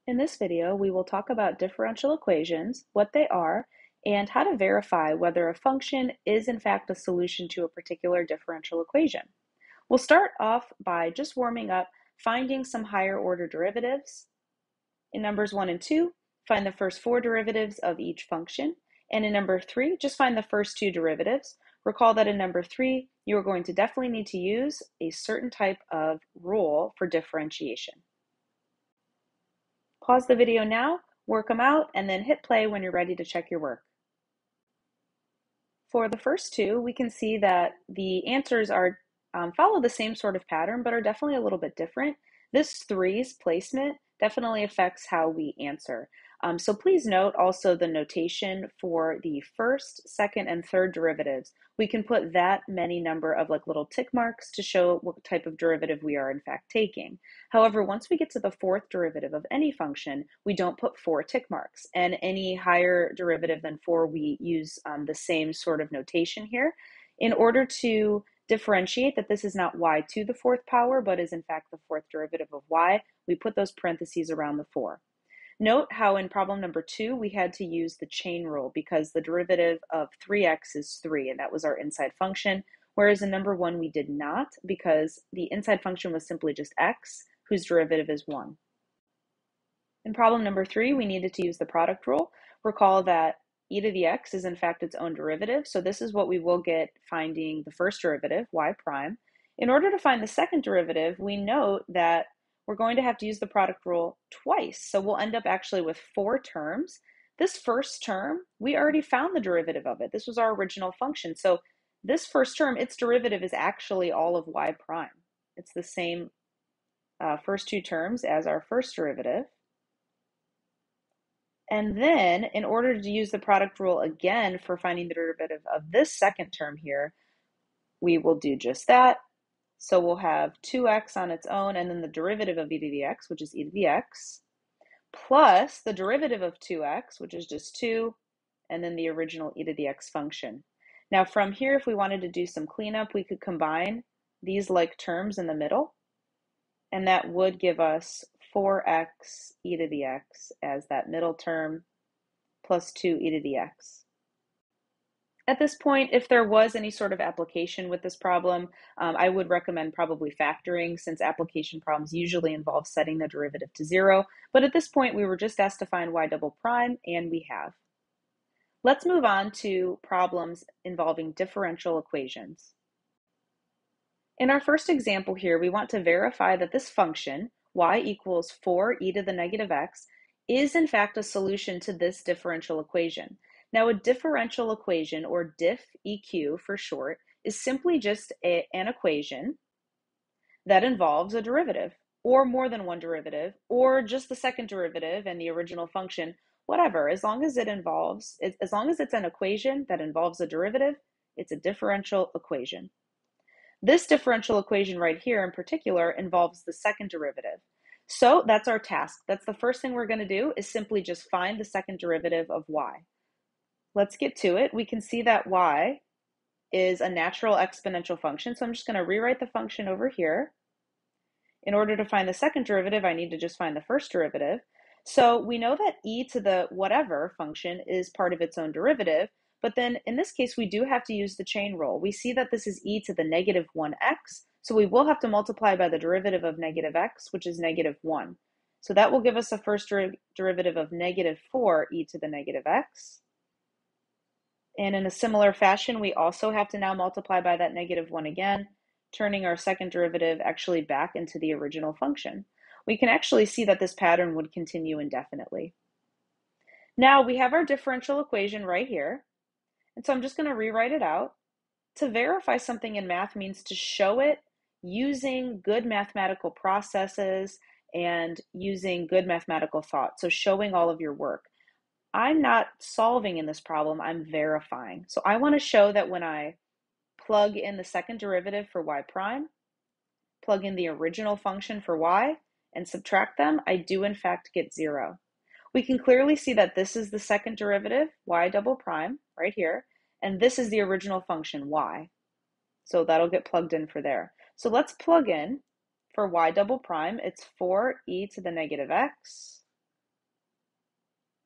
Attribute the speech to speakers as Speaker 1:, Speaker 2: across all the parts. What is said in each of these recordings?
Speaker 1: In this video, we will talk about differential equations, what they are, and how to verify whether a function is in fact a solution to a particular differential equation. We'll start off by just warming up, finding some higher order derivatives. In numbers 1 and 2, find the first 4 derivatives of each function. And in number 3, just find the first 2 derivatives. Recall that in number 3, you are going to definitely need to use a certain type of rule for differentiation. Pause the video now, work them out, and then hit play when you're ready to check your work. For the first 2, we can see that the answers are follow the same sort of pattern, but are definitely a little bit different. This 3's placement definitely affects how we answer. So please note also the notation for the first, second, and third derivatives. We can put that many number of like little tick marks to show what type of derivative we are in fact taking. However, once we get to the fourth derivative of any function, we don't put 4 tick marks. And any higher derivative than 4, we use the same sort of notation here. In order to differentiate that this is not y to the 4th power, but is in fact the 4th derivative of y, we put those parentheses around the 4. Note how in problem number 2, we had to use the chain rule because the derivative of 3x is 3, and that was our inside function, whereas in number 1, we did not because the inside function was simply just x, whose derivative is 1. In problem number 3, we needed to use the product rule. Recall that e to the x is in fact its own derivative, so this is what we will get finding the first derivative, y prime. In order to find the second derivative, we note that we're going to have to use the product rule twice, so we'll end up actually with 4 terms. This first term, we already found the derivative of it. This was our original function, so this first term, its derivative is actually all of y prime. It's the same first 2 terms as our first derivative. And then, in order to use the product rule again for finding the derivative of this second term here, we will do just that. So we'll have 2x on its own, and then the derivative of e to the x, which is e to the x, plus the derivative of 2x, which is just 2, and then the original e to the x function. Now from here, if we wanted to do some cleanup, we could combine these like terms in the middle, and that would give us 4x e to the x as that middle term, plus 2 e to the x. At this point, if there was any sort of application with this problem, I would recommend probably factoring, since application problems usually involve setting the derivative to 0. But at this point, we were just asked to find y double prime, and we have. Let's move on to problems involving differential equations. In our first example here, we want to verify that this function, y equals 4 e to the negative x, is in fact a solution to this differential equation. Now, a differential equation, or diff-EQ for short, is simply just an equation that involves a derivative, or more than one derivative, or just the second derivative and the original function, whatever. As long as it's an equation that involves a derivative, it's a differential equation. This differential equation right here in particular involves the second derivative. So that's our task. That's the first thing we're going to do, is simply just find the second derivative of y. Let's get to it. We can see that y is a natural exponential function, so I'm just going to rewrite the function over here. In order to find the second derivative, I need to just find the first derivative. So we know that e to the whatever function is part of its own derivative, but then in this case, we do have to use the chain rule. We see that this is e to the negative 1x, so we will have to multiply by the derivative of negative x, which is negative 1. So that will give us a first derivative of negative 4 e to the negative x. And in a similar fashion, we also have to now multiply by that negative 1 again, turning our second derivative actually back into the original function. We can actually see that this pattern would continue indefinitely. Now we have our differential equation right here, and so I'm just going to rewrite it out. To verify something in math means to show it using good mathematical processes and using good mathematical thought, so showing all of your work. I'm not solving in this problem, I'm verifying. So I want to show that when I plug in the second derivative for y prime, plug in the original function for y, and subtract them, I do in fact get 0. We can clearly see that this is the second derivative, y double prime, right here, and this is the original function, y. So that'll get plugged in for there. So let's plug in for y double prime. It's 4 e to the negative x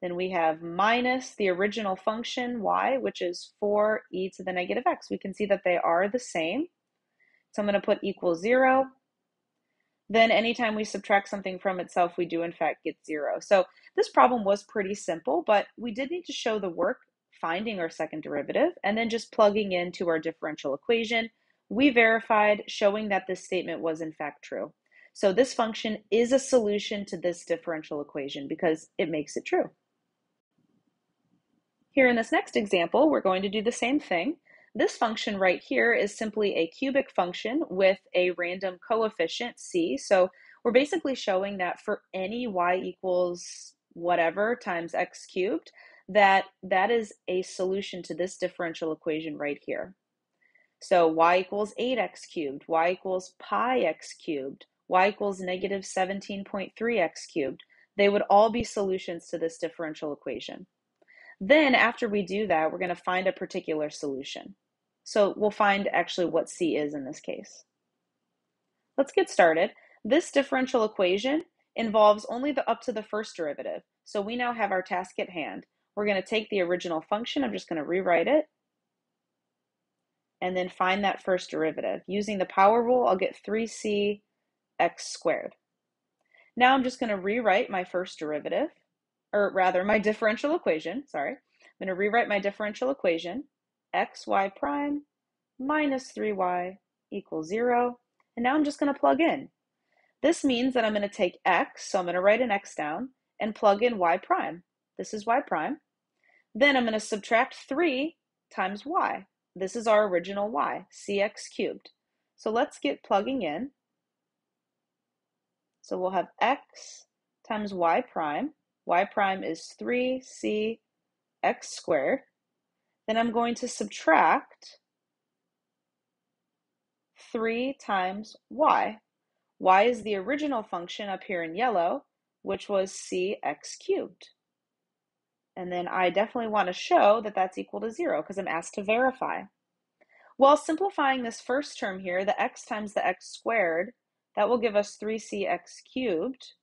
Speaker 1: Then we have minus the original function y, which is 4e to the negative x. We can see that they are the same. So I'm going to put equals 0. Then anytime we subtract something from itself, we do in fact get 0. So this problem was pretty simple, but we did need to show the work finding our second derivative and then just plugging into our differential equation. We verified, showing that this statement was in fact true. So this function is a solution to this differential equation because it makes it true. Here in this next example, we're going to do the same thing. This function right here is simply a cubic function with a random coefficient c. So we're basically showing that for any y equals whatever times x cubed, that is a solution to this differential equation right here. So y equals 8x cubed, y equals pi x cubed, y equals negative 17.3x cubed. They would all be solutions to this differential equation. Then after we do that, we're going to find a particular solution. So we'll find actually what c is in this case. Let's get started. This differential equation involves only up to the first derivative. So we now have our task at hand. We're going to take the original function. I'm just going to rewrite it and then find that first derivative. Using the power rule, I'll get 3c x squared. Now I'm just going to rewrite my first derivative, or rather my differential equation, sorry. I'm going to rewrite my differential equation, xy prime minus 3y equals 0. And now I'm just going to plug in. This means that I'm going to take x, so I'm going to write an x down, and plug in y prime. This is y prime. Then I'm going to subtract 3 times y. This is our original y, cx cubed. So let's get plugging in. So we'll have x times y prime. Y prime is 3c x squared. Then I'm going to subtract 3 times y. Y is the original function up here in yellow, which was cx cubed. And then I definitely want to show that that's equal to 0 because I'm asked to verify. Well, simplifying this first term here, the x times the x squared, that will give us 3cx cubed.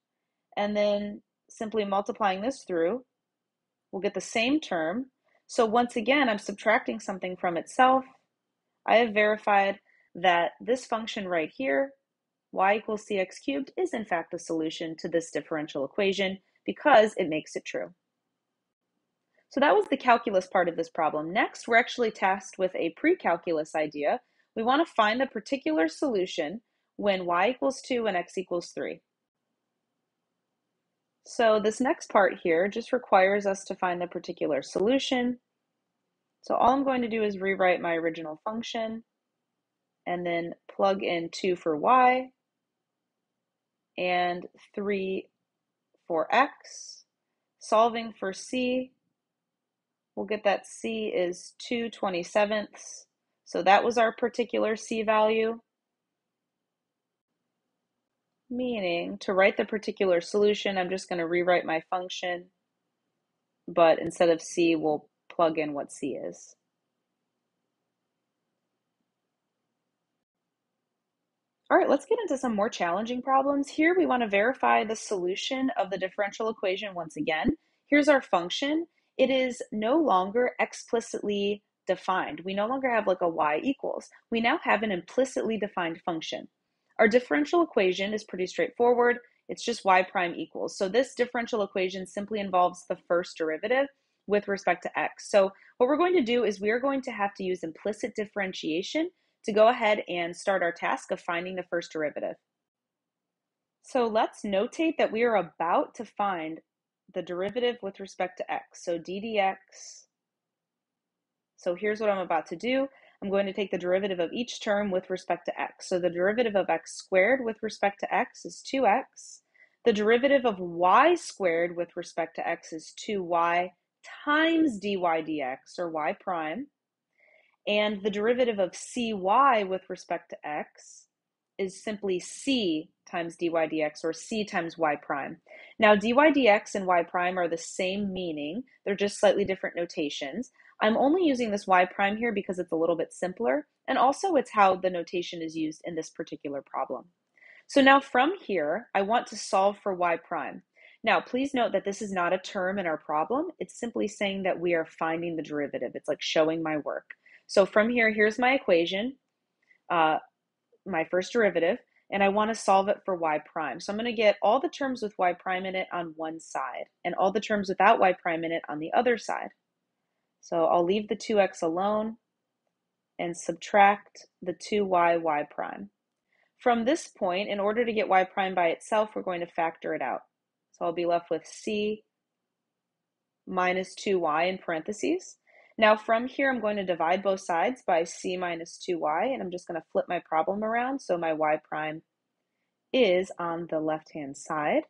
Speaker 1: And then simply multiplying this through, we'll get the same term. So once again, I'm subtracting something from itself. I have verified that this function right here, y equals cx cubed, is in fact the solution to this differential equation because it makes it true. So that was the calculus part of this problem. Next, we're actually tasked with a pre-calculus idea. We want to find the particular solution when y equals 2 and x equals 3. So this next part here just requires us to find the particular solution. So all I'm going to do is rewrite my original function and then plug in 2 for y and 3 for x. Solving for c, we'll get that c is 2/27. So that was our particular c value. Meaning, to write the particular solution, I'm just going to rewrite my function, but instead of c, we'll plug in what c is. All right, let's get into some more challenging problems. Here we want to verify the solution of the differential equation once again. Here's our function. It is no longer explicitly defined. We no longer have like a y equals. We now have an implicitly defined function. Our differential equation is pretty straightforward. It's just y prime equals. So this differential equation simply involves the first derivative with respect to x. So what we're going to do is we are going to have to use implicit differentiation to go ahead and start our task of finding the first derivative. So let's notate that we are about to find the derivative with respect to x. So d dx. So here's what I'm about to do. I'm going to take the derivative of each term with respect to x. So the derivative of x squared with respect to x is 2x. The derivative of y squared with respect to x is 2y times dy dx, or y prime. And the derivative of cy with respect to x is simply c times dy dx, or c times y prime. Now dy dx and y prime are the same meaning. They're just slightly different notations. I'm only using this y prime here because it's a little bit simpler, and also it's how the notation is used in this particular problem. So now from here, I want to solve for y prime. Now, please note that this is not a term in our problem. It's simply saying that we are finding the derivative. It's like showing my work. So from here, here's my equation, my first derivative, and I want to solve it for y prime. So I'm going to get all the terms with y prime in it on one side and all the terms without y prime in it on the other side. So I'll leave the 2x alone and subtract the 2y y prime. From this point, in order to get y prime by itself, we're going to factor it out. So I'll be left with c minus 2y in parentheses. Now from here, I'm going to divide both sides by c minus 2y, and I'm just going to flip my problem around so my y prime is on the left-hand side.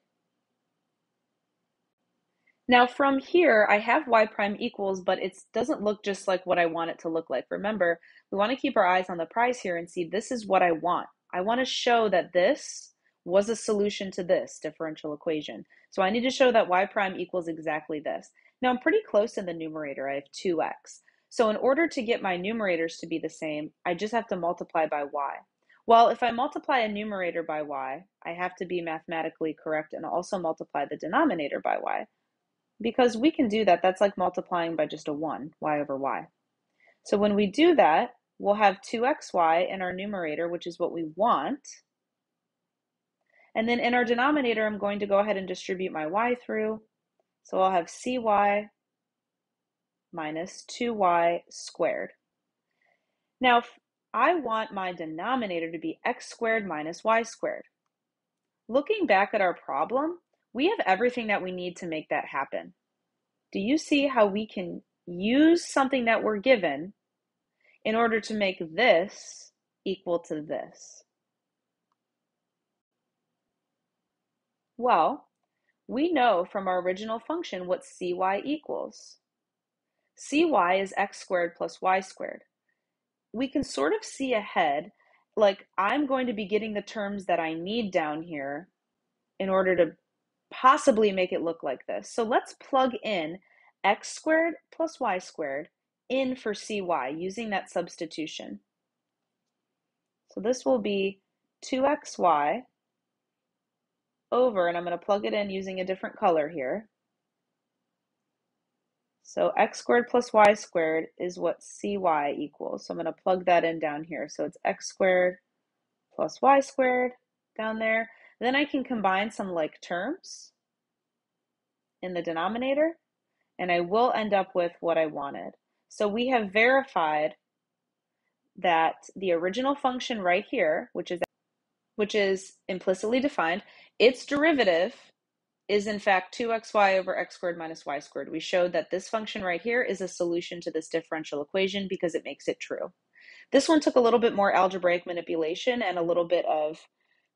Speaker 1: Now from here, I have y prime equals, but it doesn't look just like what I want it to look like. Remember, we want to keep our eyes on the prize here and see this is what I want. I want to show that this was a solution to this differential equation. So I need to show that y prime equals exactly this. Now I'm pretty close in the numerator. I have 2x. So in order to get my numerators to be the same, I just have to multiply by y. Well, if I multiply a numerator by y, I have to be mathematically correct and also multiply the denominator by y. Because we can do that, that's like multiplying by just a 1, y over y. So when we do that, we'll have 2xy in our numerator, which is what we want. And then in our denominator, I'm going to go ahead and distribute my y through. So I'll have cy minus 2y squared. Now, I want my denominator to be x squared minus y squared. Looking back at our problem, we have everything that we need to make that happen. Do you see how we can use something that we're given in order to make this equal to this? Well, we know from our original function what cy equals. Cy is x squared plus y squared. We can sort of see ahead, like I'm going to be getting the terms that I need down here in order to possibly make it look like this. So let's plug in x squared plus y squared in for cy using that substitution. So this will be 2xy over, and I'm going to plug it in using a different color here. So x squared plus y squared is what cy equals. So I'm going to plug that in down here. So it's x squared plus y squared down there. Then I can combine some like terms in the denominator, and I will end up with what I wanted. So we have verified that the original function right here, which is implicitly defined, its derivative is in fact 2xy over x squared minus y squared. We showed that this function right here is a solution to this differential equation because it makes it true. This one took a little bit more algebraic manipulation and a little bit of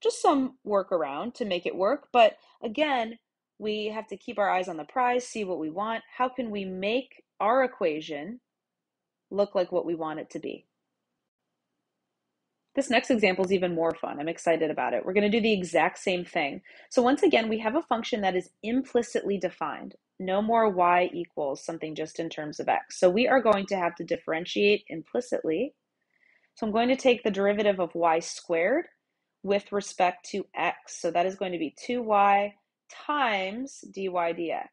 Speaker 1: just some workaround to make it work. But again, we have to keep our eyes on the prize, see what we want. How can we make our equation look like what we want it to be? This next example is even more fun. I'm excited about it. We're going to do the exact same thing. So once again, we have a function that is implicitly defined. No more y equals something just in terms of x. So we are going to have to differentiate implicitly. So I'm going to take the derivative of y squared with respect to x. So that is going to be 2y times dy dx,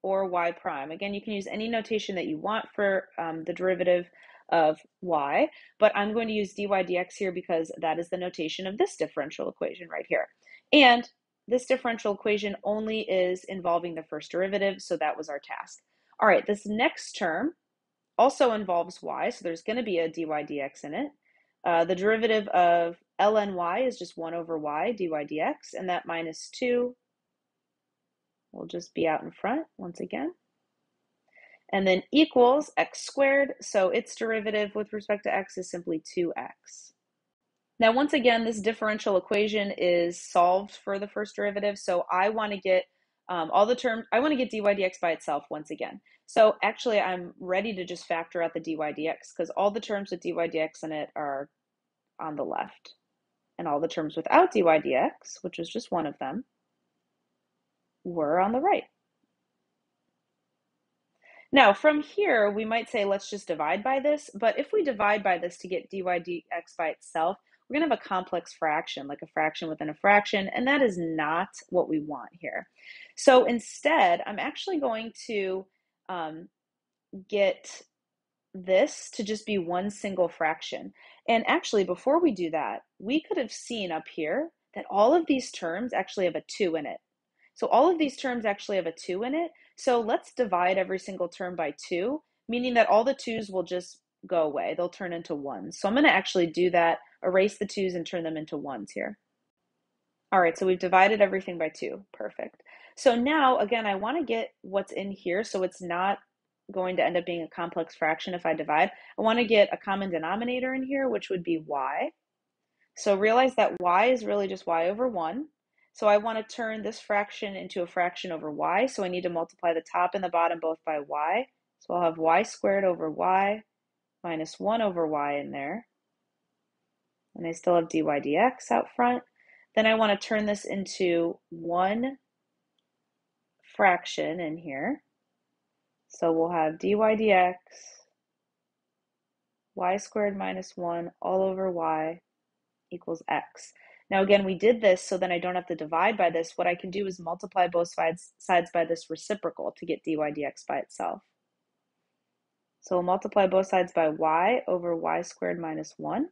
Speaker 1: or y prime. Again, you can use any notation that you want for the derivative of y, but I'm going to use dy dx here because that is the notation of this differential equation right here. And this differential equation only is involving the first derivative, so that was our task. All right, this next term also involves y, so there's going to be a dy dx in it. The derivative of ln y is just 1 over y dy dx, and that minus 2 will just be out in front once again. And then equals x squared, so its derivative with respect to x is simply 2x. Now, once again, this differential equation is solved for the first derivative, so I want to get all the terms, I want to get dy dx by itself once again. So actually, I'm ready to just factor out the dy dx because all the terms with dy dx in it are on the left. And all the terms without dy dx, which was just one of them, were on the right. Now, from here, we might say, let's just divide by this. But if we divide by this to get dy dx by itself, we're going to have a complex fraction, like a fraction within a fraction, and that is not what we want here. So instead, I'm actually going to get this to just be one single fraction. And actually, before we do that, we could have seen up here that all of these terms actually have a 2 in it. So all of these terms actually have a 2 in it. So let's divide every single term by 2, meaning that all the 2's will just go away. They'll turn into 1s. So I'm going to actually do that, erase the 2's and turn them into 1s here. All right, so we've divided everything by 2. Perfect. So now, again, I want to get what's in here so it's not going to end up being a complex fraction if I divide. I want to get a common denominator in here, which would be y. So realize that y is really just y over 1. So I want to turn this fraction into a fraction over y, so I need to multiply the top and the bottom both by y. So I'll have y squared over y minus 1 over y in there. And I still have dy dx out front. Then I want to turn this into one fraction in here. So we'll have dy dx, y squared minus 1 all over y equals x. Now again, we did this so then I don't have to divide by this. What I can do is multiply both sides by this reciprocal to get dy dx by itself. So we'll multiply both sides by y over y squared minus 1.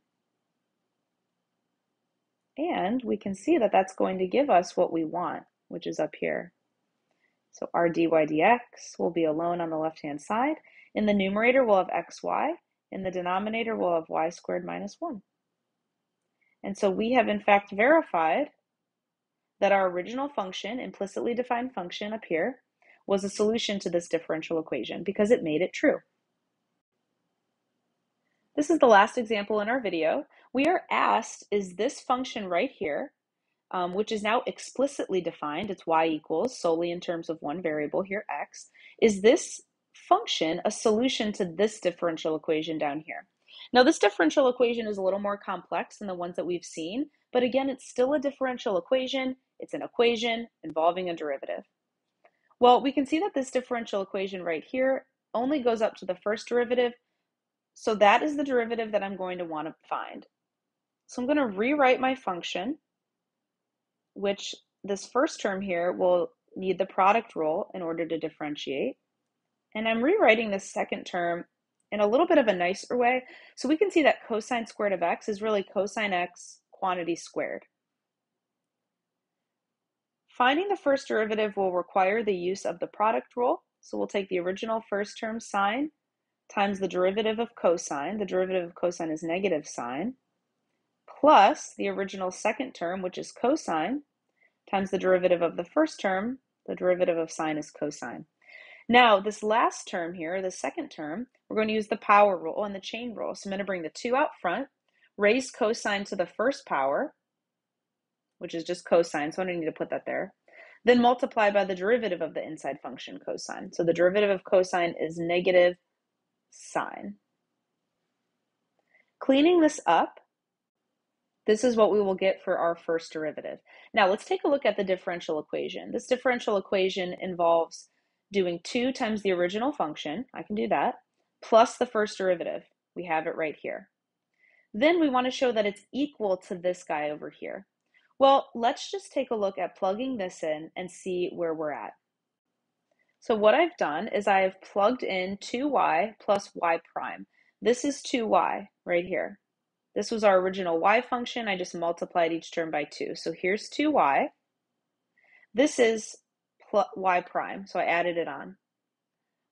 Speaker 1: And we can see that that's going to give us what we want, which is up here. So our dy dx will be alone on the left-hand side. In the numerator, we'll have xy. In the denominator, we'll have y squared minus 1. And so we have in fact verified that our original function, implicitly defined function up here, was a solution to this differential equation because it made it true. This is the last example in our video. We are asked, is this function right here, which is now explicitly defined, it's y equals solely in terms of one variable here, x, is this function a solution to this differential equation down here? Now this differential equation is a little more complex than the ones that we've seen, but again, it's still a differential equation. It's an equation involving a derivative. Well, we can see that this differential equation right here only goes up to the first derivative, so that is the derivative that I'm going to want to find. So I'm going to rewrite my function, which this first term here will need the product rule in order to differentiate. And I'm rewriting this second term in a little bit of a nicer way. So we can see that cosine squared of x is really cosine x quantity squared. Finding the first derivative will require the use of the product rule. So we'll take the original first term sine times the derivative of cosine. The derivative of cosine is negative sine, plus the original second term, which is cosine, times the derivative of the first term. The derivative of sine is cosine. Now, this last term here, the second term, we're going to use the power rule and the chain rule. So I'm going to bring the 2 out front, raise cosine to the first power, which is just cosine, so I don't need to put that there. Then multiply by the derivative of the inside function, cosine. So the derivative of cosine is negative sine. Cleaning this up, this is what we will get for our first derivative. Now let's take a look at the differential equation. This differential equation involves doing 2 times the original function, I can do that, plus the first derivative. We have it right here. Then we want to show that it's equal to this guy over here. Well, let's just take a look at plugging this in and see where we're at. So what I've done is I have plugged in 2y plus y prime. This is 2y right here. This was our original y function. I just multiplied each term by 2. So here's 2y. This is y prime, so I added it on.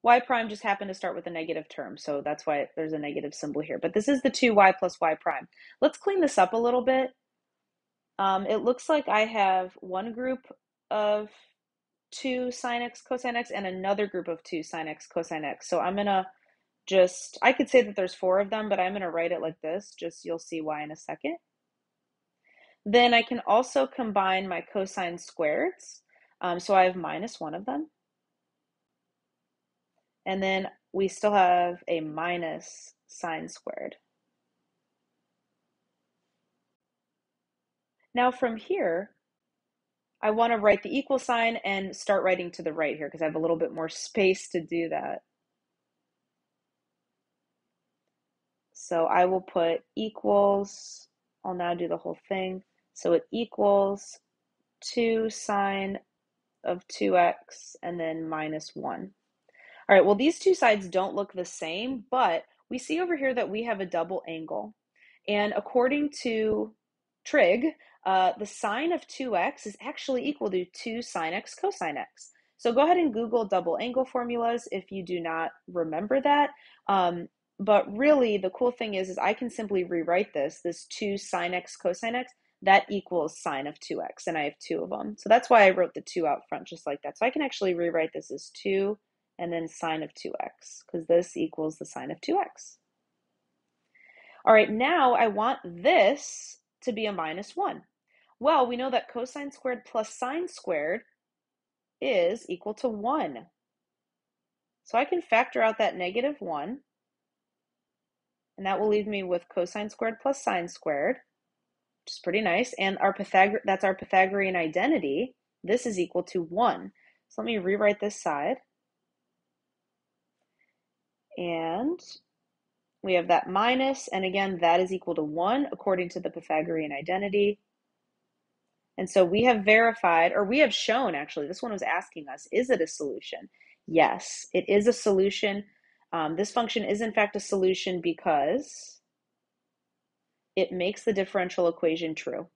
Speaker 1: Y prime just happened to start with a negative term, so that's why there's a negative symbol here. But this is the 2y plus y prime. Let's clean this up a little bit. It looks like I have one group of 2 sine x cosine x and another group of 2 sine x cosine x. So I'm going to I could say that there's 4 of them, but I'm going to write it like this. Just you'll see why in a second. Then I can also combine my cosine squareds. So I have minus 1 of them. And then we still have a minus sine squared. Now from here, I want to write the equal sign and start writing to the right here because I have a little bit more space to do that. So I will put equals I'll now do the whole thing. So it equals 2 sine of 2x and then minus 1. All right, well, these two sides don't look the same, but we see over here that we have a double angle. And according to trig, the sine of 2x is actually equal to 2 sine x cosine x. So go ahead and Google double angle formulas if you do not remember that. But really, the cool thing is I can simply rewrite this 2 sine x cosine x, that equals sine of 2x, and I have two of them. So that's why I wrote the 2 out front just like that. So I can actually rewrite this as 2 and then sine of 2x, because this equals the sine of 2x. All right, now I want this to be a minus 1. Well, we know that cosine squared plus sine squared is equal to 1. So I can factor out that negative 1, and that will leave me with cosine squared plus sine squared, which is pretty nice. And that's our Pythagorean identity. This is equal to 1. So let me rewrite this side. And we have that minus, and again, that is equal to 1 according to the Pythagorean identity. And so we have verified, or we have shown actually, this one was asking us, is it a solution? Yes, it is a solution. This function is in fact a solution because it makes the differential equation true.